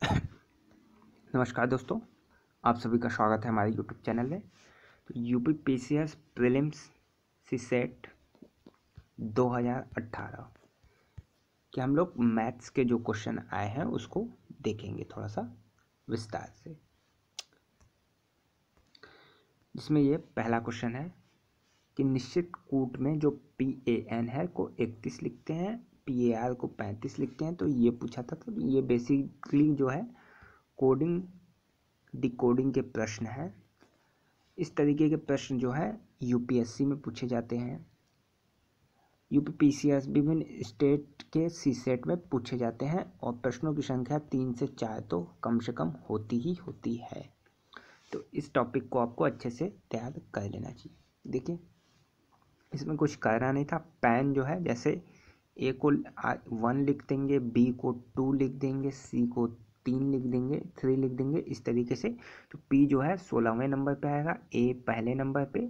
नमस्कार दोस्तों, आप सभी का स्वागत है हमारे यूट्यूब चैनल में। तो यूपी पीसीएस प्रीलिम्स सीसेट 2018 के हम लोग मैथ्स के जो क्वेश्चन आए हैं उसको देखेंगे थोड़ा सा विस्तार से। जिसमें ये पहला क्वेश्चन है कि निश्चित कूट में जो PAN है को 31 लिखते हैं, PAR को 35 लिखते हैं। तो ये पूछा था, तो ये बेसिकली जो है कोडिंग डिकोडिंग के प्रश्न हैं। इस तरीके के प्रश्न जो है यूपीएससी में पूछे जाते हैं। यूपी पीसीएस विभिन्न स्टेट के सीसेट में पूछे जाते हैं और प्रश्नों की संख्या 3 से 4 तो कम से कम होती ही होती है। तो इस टॉपिक को आपको अच्छे से तैयार कर लेना चाहिए। देखिए, इसमें कुछ करना नहीं था। पैन जो है, जैसे ए को 1 लिख देंगे, बी को 2 लिख देंगे, सी को 3 लिख देंगे, 3 लिख देंगे, इस तरीके से। तो पी जो है 16वें नंबर पे आएगा, ए पहले नंबर पे,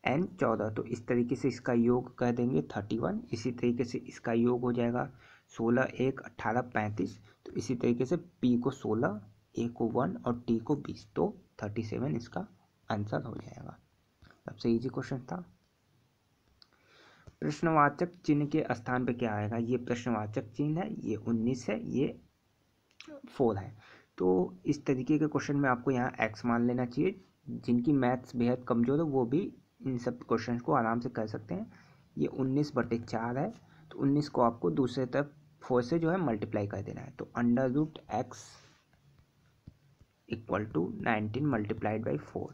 एन 14। तो इस तरीके से इसका योग कर देंगे 31। इसी तरीके से इसका योग हो जाएगा 16 1 18 35। तो इसी तरीके से पी को 16, ए को 1 और टी को 20। तो 37 इसका आंसर हो जाएगा। सबसे इजी क्वेश्चन था। प्रश्नवाचक चिन्ह के स्थान पे क्या आएगा? ये प्रश्नवाचक चिन्ह है, ये 19 है, ये 4 है। तो इस तरीके के क्वेश्चन में आपको यहाँ एक्स मान लेना चाहिए। जिनकी मैथ्स बेहद कमज़ोर है वो भी इन सब क्वेश्चन को आराम से कर सकते हैं। ये 19/4 है, तो 19 को आपको दूसरे तरफ 4 से जो है मल्टीप्लाई कर देना है। तो √x = 19 मल्टीप्लाइड बाई 4,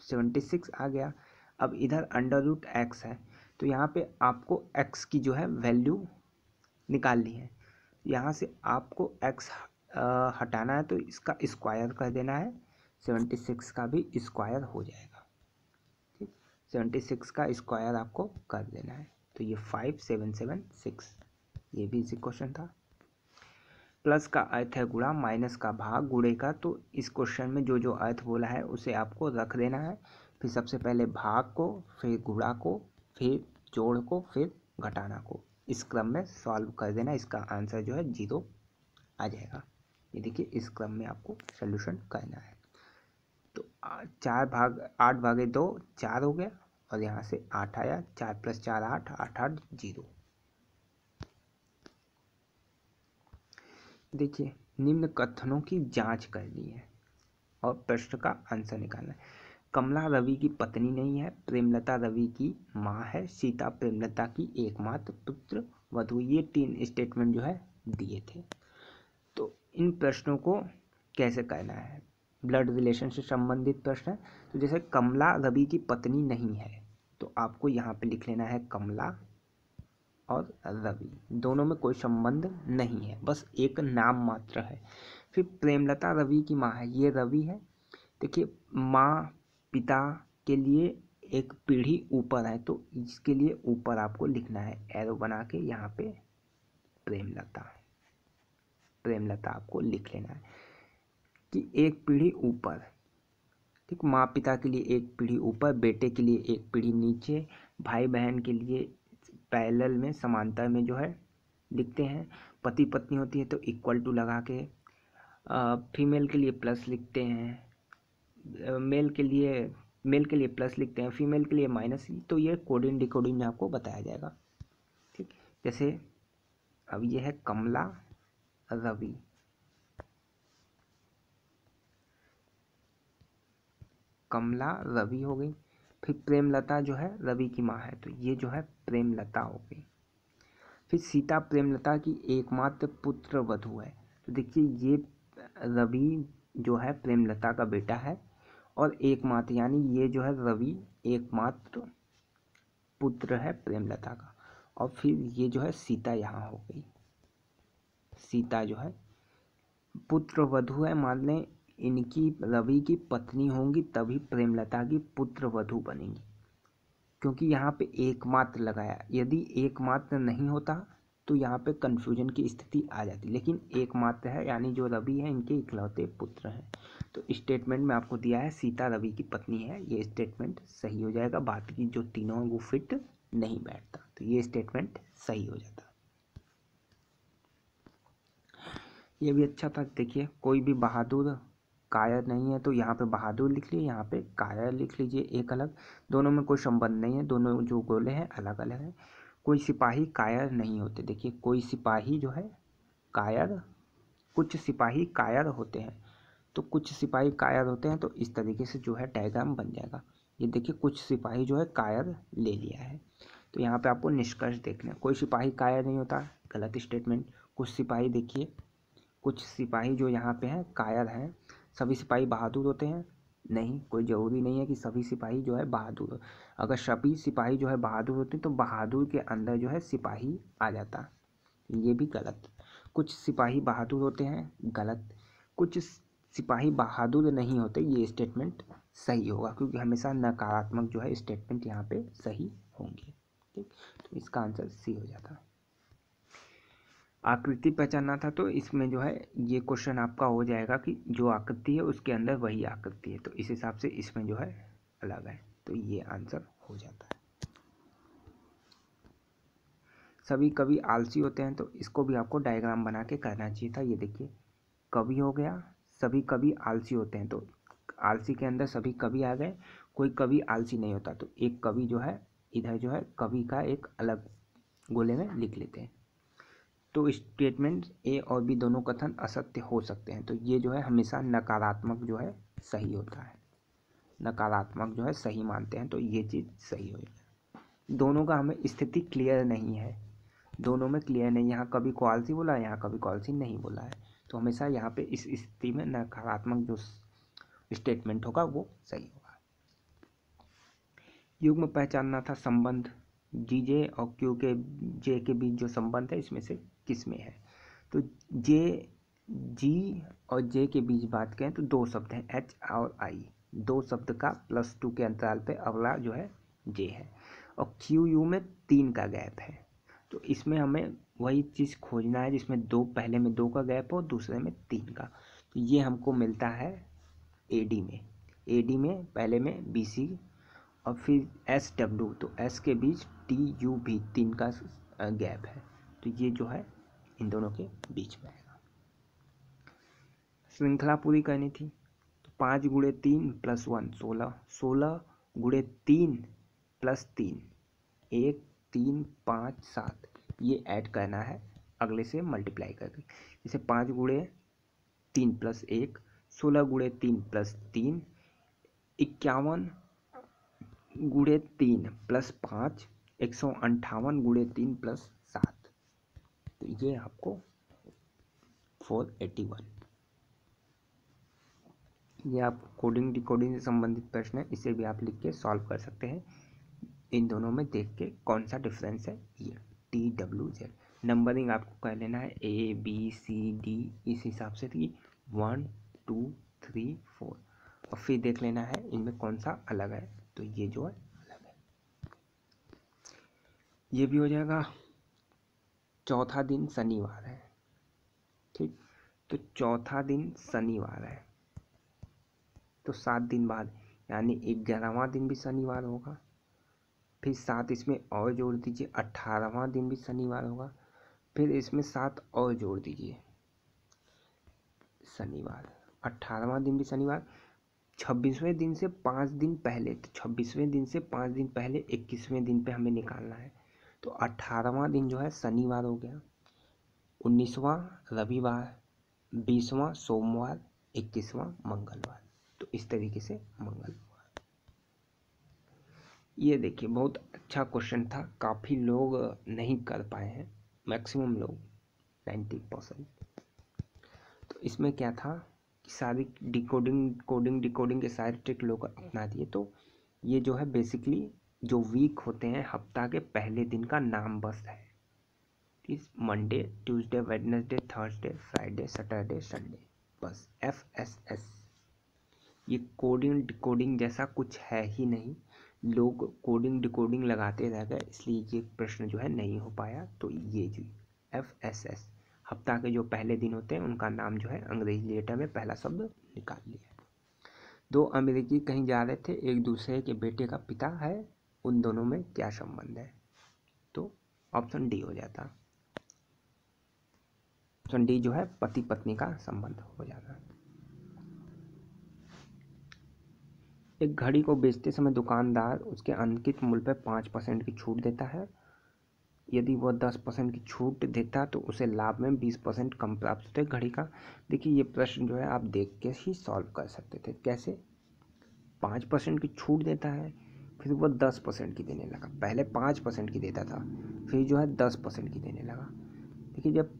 76 आ गया। अब इधर √x है, तो यहाँ पे आपको x की जो है वैल्यू निकालनी है। यहाँ से आपको x हटाना है, तो इसका स्क्वायर कर देना है। 76 का भी स्क्वायर हो जाएगा। ठीक, 76 का स्क्वायर आपको कर देना है। तो ये 5776, ये भी इसी क्वेश्चन था। प्लस का अर्थ है गुणा, माइनस का भाग गुणे का। तो इस क्वेश्चन में जो जो अर्थ बोला है उसे आपको रख देना है। फिर सबसे पहले भाग को, फिर गुणा को, फिर जोड़ को, फिर घटाना को, इस क्रम में सॉल्व कर देना। इसका आंसर जो है 0 आ जाएगा। ये देखिए, इस क्रम में आपको सोल्यूशन करना है। तो 8/2 4 हो गया और यहाँ से 8 आया। 4 + 4 8, 8 8 0। देखिए, निम्न कथनों की जांच करनी है और प्रश्न का आंसर निकालना है। कमला रवि की पत्नी नहीं है, प्रेमलता रवि की माँ है, सीता प्रेमलता की एकमात्र पुत्र वधु। ये 3 स्टेटमेंट जो है दिए थे। तो इन प्रश्नों को कैसे करना है? ब्लड रिलेशन से संबंधित प्रश्न है। तो जैसे कमला रवि की पत्नी नहीं है, तो आपको यहाँ पे लिख लेना है कमला और रवि, दोनों में कोई संबंध नहीं है, बस एक नाम मात्र है। फिर प्रेमलता रवि की माँ है, ये रवि है। देखिए, माँ पिता के लिए एक पीढ़ी ऊपर है, तो इसके लिए ऊपर आपको लिखना है एरो बना के, यहाँ पे प्रेमलता, प्रेमलता आपको लिख लेना है कि एक पीढ़ी ऊपर। ठीक, माँ पिता के लिए एक पीढ़ी ऊपर, बेटे के लिए एक पीढ़ी नीचे, भाई बहन के लिए पैरेलल में, समांतर में जो है लिखते हैं। पति पत्नी होती है तो इक्वल टू लगा के, फीमेल के लिए प्लस लिखते हैं, मेल के लिए प्लस लिखते हैं, फीमेल के लिए माइनस। तो ये कोडिंग डिकोडिंग में आपको बताया जाएगा। ठीक, जैसे अब ये है कमला रवि, कमला रवि हो गई। फिर प्रेमलता जो है रवि की माँ है, तो ये जो है प्रेमलता हो गई। फिर सीता प्रेमलता की एकमात्र पुत्र वधु है। तो देखिए, ये रवि जो है प्रेमलता का बेटा है और एकमात्र, यानी ये जो है रवि एकमात्र पुत्र है प्रेमलता का। और फिर ये जो है सीता यहाँ हो गई। सीता जो है पुत्र वधु है, मान लें इनकी रवि की पत्नी होंगी तभी प्रेमलता की पुत्र वधु बनेंगी, क्योंकि यहाँ पे एकमात्र लगाया। यदि एकमात्र नहीं होता तो यहाँ पे कन्फ्यूजन की स्थिति आ जाती, लेकिन एकमात्र है, यानी जो रवि है इनके इकलौते पुत्र हैं। तो स्टेटमेंट में आपको दिया है सीता रवि की पत्नी है, ये स्टेटमेंट सही हो जाएगा। बाकी जो तीनों हैं वो फिट नहीं बैठता, तो ये स्टेटमेंट सही हो जाता। ये भी अच्छा था। देखिए, कोई भी बहादुर कायर नहीं है, तो यहाँ पे बहादुर लिख लिए, यहाँ पे कायर लिख लीजिए एक अलग। दोनों में कोई संबंध नहीं है, दोनों जो गोले हैं अलग अलग हैं। कोई सिपाही कायर नहीं होते। देखिए, कोई सिपाही जो है कायर, कुछ सिपाही कायर होते हैं, तो कुछ सिपाही कायर होते हैं, तो इस तरीके से जो है डायग्राम बन जाएगा। ये देखिए, कुछ सिपाही जो है कायर ले लिया है, तो यहाँ पे आपको निष्कर्ष देखना है। कोई सिपाही कायर नहीं होता, गलत स्टेटमेंट। कुछ सिपाही, देखिए कुछ सिपाही जो यहाँ पे हैं कायर हैं। सभी सिपाही बहादुर होते हैं? नहीं, कोई ज़रूरी नहीं है कि सभी सिपाही जो है बहादुर हो। अगर सभी सिपाही जो है बहादुर होते तो बहादुर के अंदर जो है सिपाही आ जाता। ये भी गलत। कुछ सिपाही बहादुर होते हैं, गलत। कुछ सिपाही बहादुर नहीं होते, ये स्टेटमेंट सही होगा, क्योंकि हमेशा नकारात्मक जो है स्टेटमेंट यहाँ पे सही होंगे। ठीक, तो इसका आंसर सी हो जाता। आकृति पहचानना था, तो इसमें जो है ये क्वेश्चन आपका हो जाएगा कि जो आकृति है उसके अंदर वही आकृति है, तो इस हिसाब से इसमें जो है अलग है, तो ये आंसर हो जाता है। सभी कवि आलसी होते हैं, तो इसको भी आपको डायग्राम बना के करना चाहिए था। ये देखिए, कवि हो गया, सभी कवि आलसी होते हैं, तो आलसी के अंदर सभी कवि आ गए। कोई कवि आलसी नहीं होता, तो एक कवि जो है इधर जो है कवि का एक अलग गोले में लिख लेते हैं। तो स्टेटमेंट ए और बी दोनों कथन असत्य हो सकते हैं, तो ये जो है हमेशा नकारात्मक जो है सही होता है। नकारात्मक जो है सही मानते हैं, तो ये चीज़ सही होगी। दोनों का हमें स्थिति क्लियर नहीं है, दोनों में क्लियर नहीं, यहाँ कभी को आलसी बोला है, यहाँ कभी को आलसी नहीं बोला है, तो हमेशा यहाँ पे इस स्थिति में नकारात्मक जो स्टेटमेंट होगा वो सही होगा। युग्म पहचानना था संबंध, जी जे और क्यू के जे के बीच जो संबंध है इसमें से किस में है। तो जे जी और जे के बीच बात करें तो दो शब्द हैं, एच और आई। दो शब्द का +2 के अंतराल पे अगला जो है जे है, और क्यू यू में 3 का गैप है। तो इसमें हमें वही चीज़ खोजना है जिसमें दो, पहले में 2 का गैप हो, दूसरे में 3 का। तो ये हमको मिलता है एडी में। एडी में पहले में बीसी और फिर एस डब्ल्यू, तो एस के बीच टी यू भी 3 का गैप है, तो ये जो है इन दोनों के बीच में आएगा। श्रृंखला पूरी करनी थी, तो 5 × 3 + 1 16, 16 × 3 + 3 1 3 5 7, ये ऐड करना है अगले से मल्टीप्लाई करके। जैसे 5 × 3 + 1, 16 × 3 + 3, 51 × 3 + 5, 158 × 3 + 7, तो ये आपको 481। ये आप कोडिंग डिकोडिंग से संबंधित प्रश्न है, इसे भी आप लिख के सॉल्व कर सकते हैं। इन दोनों में देख के कौन सा डिफरेंस है, ये TWZ। नंबरिंग आपको कर लेना है ABCD इस हिसाब से थी 1 2 3 4, और फिर देख लेना है इनमें कौन सा अलग है, तो ये जो है अलग है। ये भी हो जाएगा। चौथा दिन शनिवार है, ठीक, तो चौथा दिन शनिवार है, तो 7 दिन बाद यानी 11वां दिन भी शनिवार होगा। फिर 7 इसमें और जोड़ दीजिए, 18वां दिन भी शनिवार होगा। फिर इसमें 7 और जोड़ दीजिए, शनिवार 18वां दिन भी शनिवार। 26वें दिन से 5 दिन पहले, तो 26वें दिन से 5 दिन पहले 21वें दिन पे हमें निकालना है, तो 18वां दिन जो है शनिवार हो गया, 19वां रविवार, 20वां सोमवार, 21वां मंगलवार, तो इस तरीके से मंगलवार। ये देखिए, बहुत अच्छा क्वेश्चन था, काफ़ी लोग नहीं कर पाए हैं, मैक्सिमम लोग 90%। तो इसमें क्या था कि सारी डिकोडिंग के सारे ट्रिक लोग अपना दिए। तो ये जो है बेसिकली जो वीक होते हैं हफ्ता के पहले दिन का नाम बस है, Monday, Tuesday, Wednesday, Thursday, Friday, Saturday, Sunday, बस FSS। ये कोडिंग डिकोडिंग जैसा कुछ है ही नहीं, लोग कोडिंग डिकोडिंग लगाते रह गए, इसलिए ये प्रश्न जो है नहीं हो पाया। तो ये जो FSS, हफ्ता के जो पहले दिन होते हैं उनका नाम जो है अंग्रेजी लेटर में पहला शब्द निकाल लिया। 2 अमेरिकी कहीं जा रहे थे, एक दूसरे के बेटे का पिता है, उन दोनों में क्या संबंध है, तो ऑप्शन डी हो जाता। ऑप्शन डी जो है पति पत्नी का संबंध हो जाता है। एक घड़ी को बेचते समय दुकानदार उसके अंकित मूल्य पर 5% की छूट देता है। यदि वह 10% की छूट देता तो उसे लाभ में 20% कम प्राप्त होता है घड़ी का। देखिए ये प्रश्न जो है आप देख के ही सॉल्व कर सकते थे। कैसे? 5% की छूट देता है, फिर वह 10% की देने लगा। पहले 5% की देता था, फिर जो है 10% की देने लगा। देखिए जब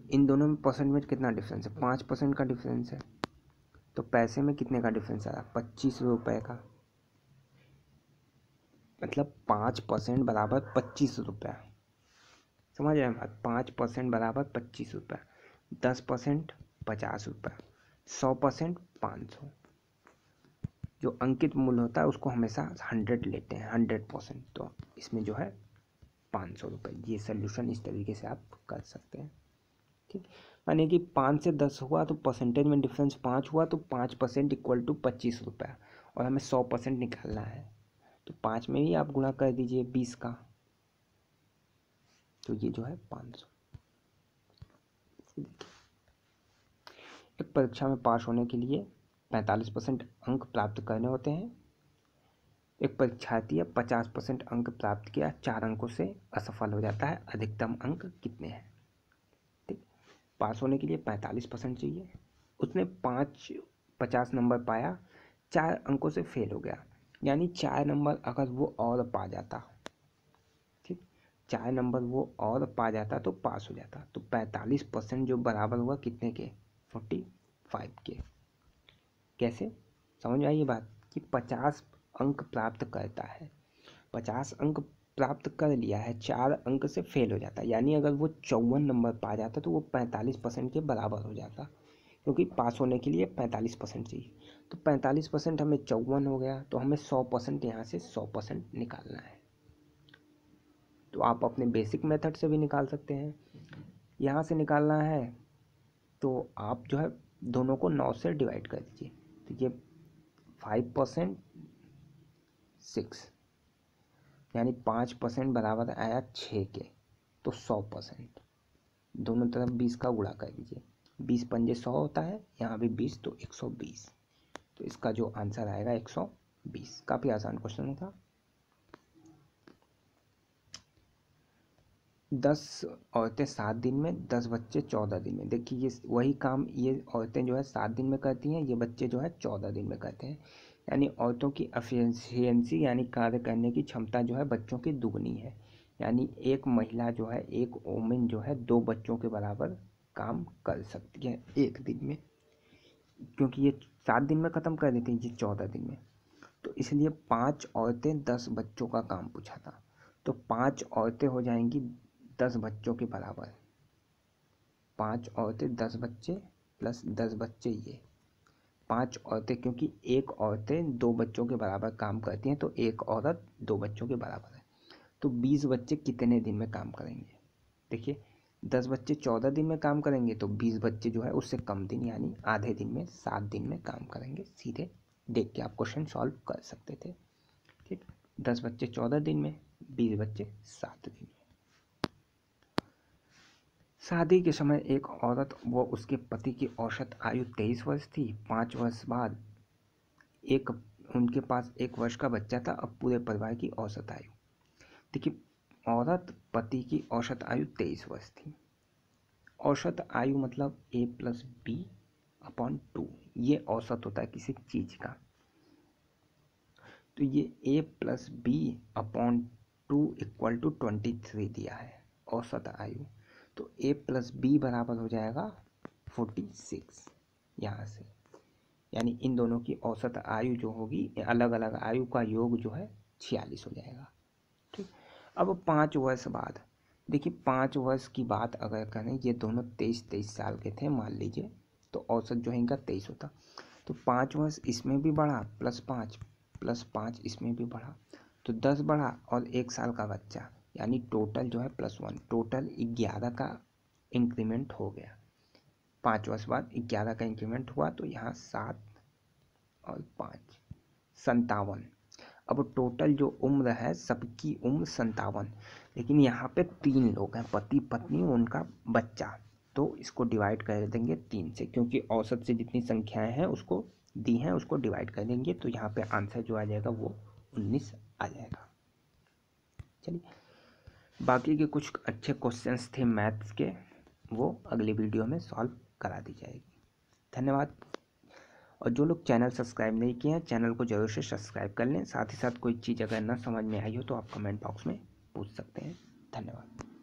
इन दोनों में परसेंट में कितना डिफरेंस है? 5% का डिफरेंस है। तो पैसे में कितने का डिफरेंस आया? 25 रुपये का। मतलब 5% बराबर 25 रुपये। समझ रहे हैं बात? 5% बराबर 25 रुपये, 10% 50 रुपये, 100% 500। जो अंकित मूल्य होता है उसको हमेशा 100 लेते हैं, 100%। तो इसमें जो है 500 रुपये। ये सोल्यूशन इस तरीके से आप कर सकते हैं। ठीक, यानी कि 5 से 10 हुआ तो परसेंटेज में डिफरेंस 5 हुआ, तो 5% इक्वल टू 25 रुपये, और हमें 100% निकालना है। तो 5 में ही आप गुणा कर दीजिए 20 का, तो ये जो है 500। एक परीक्षा में पास होने के लिए 45% अंक प्राप्त करने होते हैं। एक परीक्षार्थी 50% अंक प्राप्त किया, 4 अंकों से असफल हो जाता है। अधिकतम अंक कितने हैं? ठीक, पास होने के लिए 45% चाहिए। उसने 50 नंबर पाया, 4 अंकों से फेल हो गया, यानी 4 नंबर अगर वो और पा जाता, ठीक, 4 नंबर वो और पा जाता तो पास हो जाता। तो 45% जो बराबर हुआ कितने के? 45 के। कैसे? समझ में आई ये बात कि 50 अंक प्राप्त करता है, 50 अंक प्राप्त कर लिया है, 4 अंक से फेल हो जाता, यानी अगर वो 54 नंबर पा जाता तो वो 45% के बराबर हो जाता, क्योंकि पास होने के लिए 45% चाहिए। तो 45% हमें 54 हो गया, तो हमें 100% यहाँ से 100% निकालना है। तो आप अपने बेसिक मेथड से भी निकाल सकते हैं। यहाँ से निकालना है तो आप जो है दोनों को 9 से डिवाइड कर दीजिए। तो ये 5% 6, यानी 5% बराबर आया 6 के। तो 100%, दोनों तरफ 20 का गुणा कर दीजिए। 20 पंजे 100 होता है, यहाँ भी 20, तो 120। तो इसका जो आंसर आएगा 120। काफ़ी आसान क्वेश्चन था। 10 औरतें 7 दिन में, 10 बच्चे 14 दिन में। देखिए ये वही काम ये औरतें जो है 7 दिन में करती हैं, ये बच्चे जो है 14 दिन में करते हैं। यानी औरतों की एफिशिएंसी यानी कार्य करने की क्षमता जो है बच्चों की दुगनी है। यानी एक महिला जो है, एक वोमेन जो है 2 बच्चों के बराबर काम कर सकती है एक दिन में, क्योंकि ये 7 दिन में ख़त्म कर देती हैं, ये 14 दिन में। तो इसलिए 5 औरतें 10 बच्चों का काम पूछा था। तो 5 औरतें हो जाएंगी 10 बच्चों के बराबर। 5 औरतें 10 बच्चे प्लस 10 बच्चे, ये 5 औरतें, क्योंकि एक औरतें 2 बच्चों के बराबर काम करती हैं, तो एक औरत 2 बच्चों के बराबर है। तो 20 बच्चे कितने दिन में काम करेंगे? देखिए 10 बच्चे 14 दिन में काम करेंगे, तो 20 बच्चे जो है उससे कम दिन, यानी आधे दिन में 7 दिन में काम करेंगे। सीधे देख के आप क्वेश्चन सॉल्व कर सकते थे। ठीक, 10 बच्चे 14 दिन में, 20 बच्चे 7 दिन में। शादी के समय एक औरत व उसके पति की औसत आयु 23 वर्ष थी। 5 वर्ष बाद एक उनके पास 1 वर्ष का बच्चा था। अब पूरे परिवार की औसत आयु। देखिए औरत पति की औसत आयु 23 वर्ष थी। औसत आयु मतलब A+B/2, ये औसत होता है किसी चीज़ का। तो ये A+B/2 इक्वल टू 23 दिया है औसत आयु। तो A+B बराबर हो जाएगा 46 यहाँ से, यानी इन दोनों की औसत आयु जो होगी, अलग अलग आयु का योग जो है 46 हो जाएगा। ठीक, अब 5 वर्ष बाद, देखिए 5 वर्ष की बात अगर करें, ये दोनों 23 साल के थे मान लीजिए, तो औसत जो है इनका 23 होता। तो 5 वर्ष इसमें भी बढ़ा, +5 इसमें भी बढ़ा, तो 10 बढ़ा, और 1 साल का बच्चा, यानी टोटल जो है +1, टोटल 11 का इंक्रीमेंट हो गया। 5 वर्ष बाद 11 का इंक्रीमेंट हुआ, तो यहाँ 7 और 5 57। अब टोटल जो उम्र है सबकी उम्र 57, लेकिन यहाँ पे 3 लोग हैं, पति पत्नी उनका बच्चा। तो इसको डिवाइड कर देंगे 3 से, क्योंकि औसत से जितनी संख्याएं हैं उसको दी हैं उसको डिवाइड कर देंगे, तो यहाँ पे आंसर जो आ जाएगा वो 19 आ जाएगा। चलिए बाकी के कुछ अच्छे क्वेश्चंस थे मैथ्स के, वो अगली वीडियो में सॉल्व करा दी जाएगी। धन्यवाद। और जो लोग चैनल सब्सक्राइब नहीं किए हैं चैनल को ज़रूर से सब्सक्राइब कर लें। साथ ही साथ कोई चीज़ अगर ना समझ में आई हो तो आप कमेंट बॉक्स में पूछ सकते हैं। धन्यवाद।